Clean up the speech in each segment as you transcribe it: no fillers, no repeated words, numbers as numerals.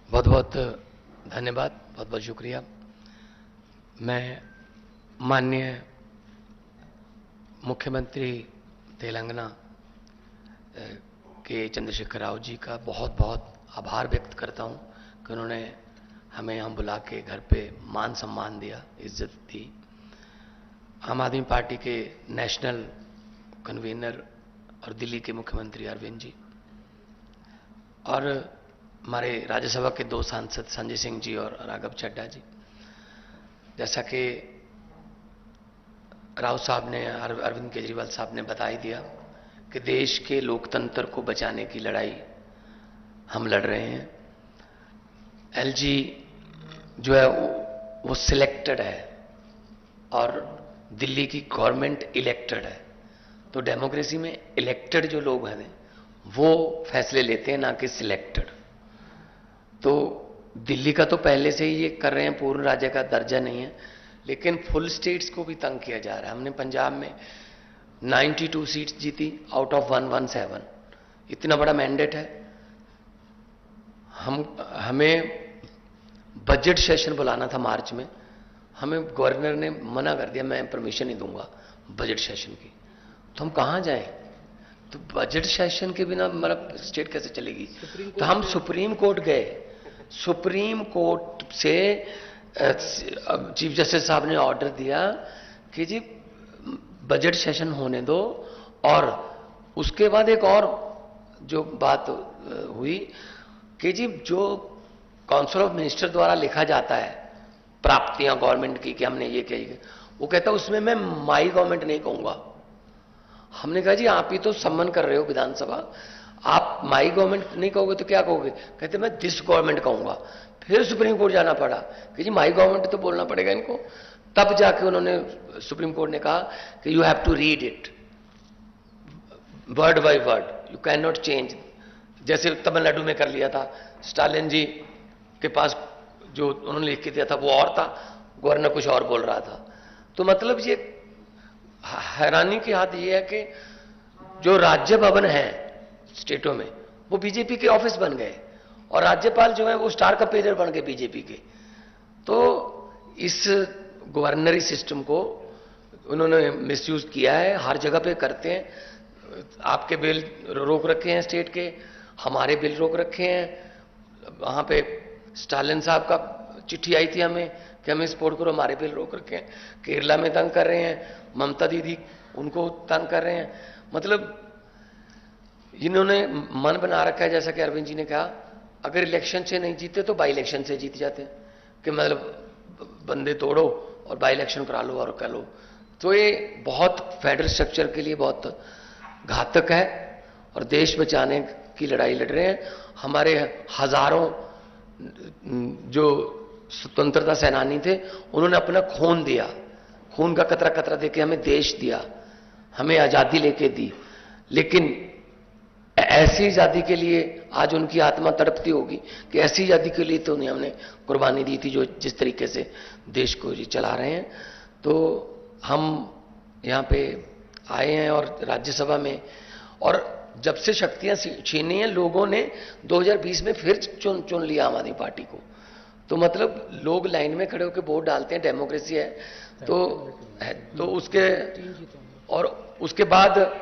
बहुत बहुत धन्यवाद, बहुत बहुत शुक्रिया। मैं माननीय मुख्यमंत्री तेलंगाना के चंद्रशेखर राव जी का बहुत बहुत आभार व्यक्त करता हूं कि उन्होंने हमें यहाँ बुला के घर पे मान सम्मान दिया, इज्जत दी। आम आदमी पार्टी के नेशनल कन्वीनर और दिल्ली के मुख्यमंत्री अरविंद जी और हमारे राज्यसभा के दो सांसद संजय सिंह जी और राघव चड्ढा जी, जैसा कि राव साहब ने, अरविंद केजरीवाल साहब ने बता ही दिया कि देश के लोकतंत्र को बचाने की लड़ाई हम लड़ रहे हैं। एलजी जो है वो सिलेक्टेड है और दिल्ली की गवर्नमेंट इलेक्टेड है, तो डेमोक्रेसी में इलेक्टेड जो लोग हैं वो फैसले लेते हैं, ना कि सिलेक्टेड। तो दिल्ली का तो पहले से ही ये कर रहे हैं, पूर्ण राज्य का दर्जा नहीं है, लेकिन फुल स्टेट्स को भी तंग किया जा रहा है। हमने पंजाब में 92 सीट्स जीती आउट ऑफ 117, इतना बड़ा मैंडेट है। हमें बजट सेशन बुलाना था मार्च में, हमें गवर्नर ने मना कर दिया, मैं परमिशन नहीं दूंगा बजट सेशन की। तो हम कहां जाएं? तो बजट सेशन के बिना मतलब स्टेट कैसे चलेगी? तो हम सुप्रीम कोर्ट गए, सुप्रीम कोर्ट से चीफ जस्टिस साहब ने ऑर्डर दिया कि जी बजट सेशन होने दो, और उसके बाद एक और जो बात हुई कि जी जो काउंसिल ऑफ मिनिस्टर द्वारा लिखा जाता है प्राप्तियां गवर्नमेंट की कि हमने ये किया, वो कहता है उसमें मैं माई गवर्नमेंट नहीं कहूंगा। हमने कहा जी आप ही तो सम्मान कर रहे हो विधानसभा, आप माई गवर्नमेंट नहीं कहोगे तो क्या कहोगे? कहते मैं दिस गवर्नमेंट कहूंगा। फिर सुप्रीम कोर्ट जाना पड़ा कि जी माई गवर्नमेंट तो बोलना पड़ेगा इनको। तब जाके उन्होंने, सुप्रीम कोर्ट ने कहा कि you have to read it word by word, you can not change. जैसे तमिलनाडु में कर लिया था, स्टालिन जी के पास जो उन्होंने लिख के दिया था वो और था, गवर्नर कुछ और बोल रहा था। तो मतलब ये हैरानी की बात ये है कि जो राज्य भवन है स्टेटों में वो बीजेपी के ऑफिस बन गए, और राज्यपाल जो है वो स्टार कपेलर बन गए बीजेपी के। तो इस गवर्नरी सिस्टम को उन्होंने मिसयूज किया है, हर जगह पे करते हैं। आपके बिल रोक रखे हैं स्टेट के, हमारे बिल रोक रखे हैं। वहां पे स्टालिन साहब का चिट्ठी आई थी हमें कि हमें सपोर्ट करो, हमारे बिल रोक रखे हैं। केरला में तंग कर रहे हैं, ममता दीदी उनको तंग कर रहे हैं। मतलब इन्होंने मन बना रखा है, जैसा कि अरविंद जी ने कहा, अगर इलेक्शन से नहीं जीते तो बाई इलेक्शन से जीत जाते हैं, कि मतलब बंदे तोड़ो और बाई इलेक्शन करा लो और कर लो। तो ये बहुत फेडरल स्ट्रक्चर के लिए बहुत घातक है, और देश बचाने की लड़ाई लड़ रहे हैं। हमारे हजारों जो स्वतंत्रता सेनानी थे उन्होंने अपना खून दिया, खून का कतरा कतरा देके हमें देश दिया, हमें आजादी लेके दी। लेकिन ऐसी आजादी के लिए आज उनकी आत्मा तड़पती होगी कि ऐसी आजादी के लिए तो नहीं हमने कुर्बानी दी थी जो जिस तरीके से देश को जी चला रहे हैं। तो हम यहाँ पे आए हैं और राज्यसभा में, और जब से शक्तियां छीनी हैं लोगों ने 2020 में फिर चुन लिया आम आदमी पार्टी को। तो मतलब लोग लाइन में खड़े होकर वोट डालते हैं, डेमोक्रेसी है। तो उसके बाद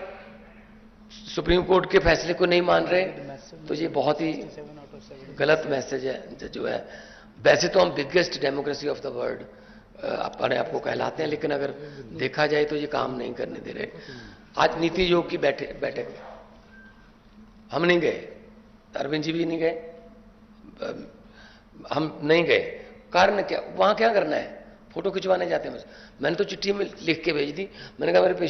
सुप्रीम कोर्ट के फैसले को नहीं मान रहे, तो ये बहुत ही गलत मैसेज है जो है। वैसे तो हम biggest democracy of the world अपने आपको कहलाते हैं, लेकिन अगर देखा जाए तो ये काम नहीं करने दे रहे। आज नीति आयोग की बैठक हम नहीं गए, अरविंद जी भी नहीं गए, हम नहीं गए। कारण क्या? वहां क्या करना है? फोटो खिंचवाने जाते हैं। मैंने तो चिट्ठी में लिख के भेज दी, मैंने कहा मेरे पिछले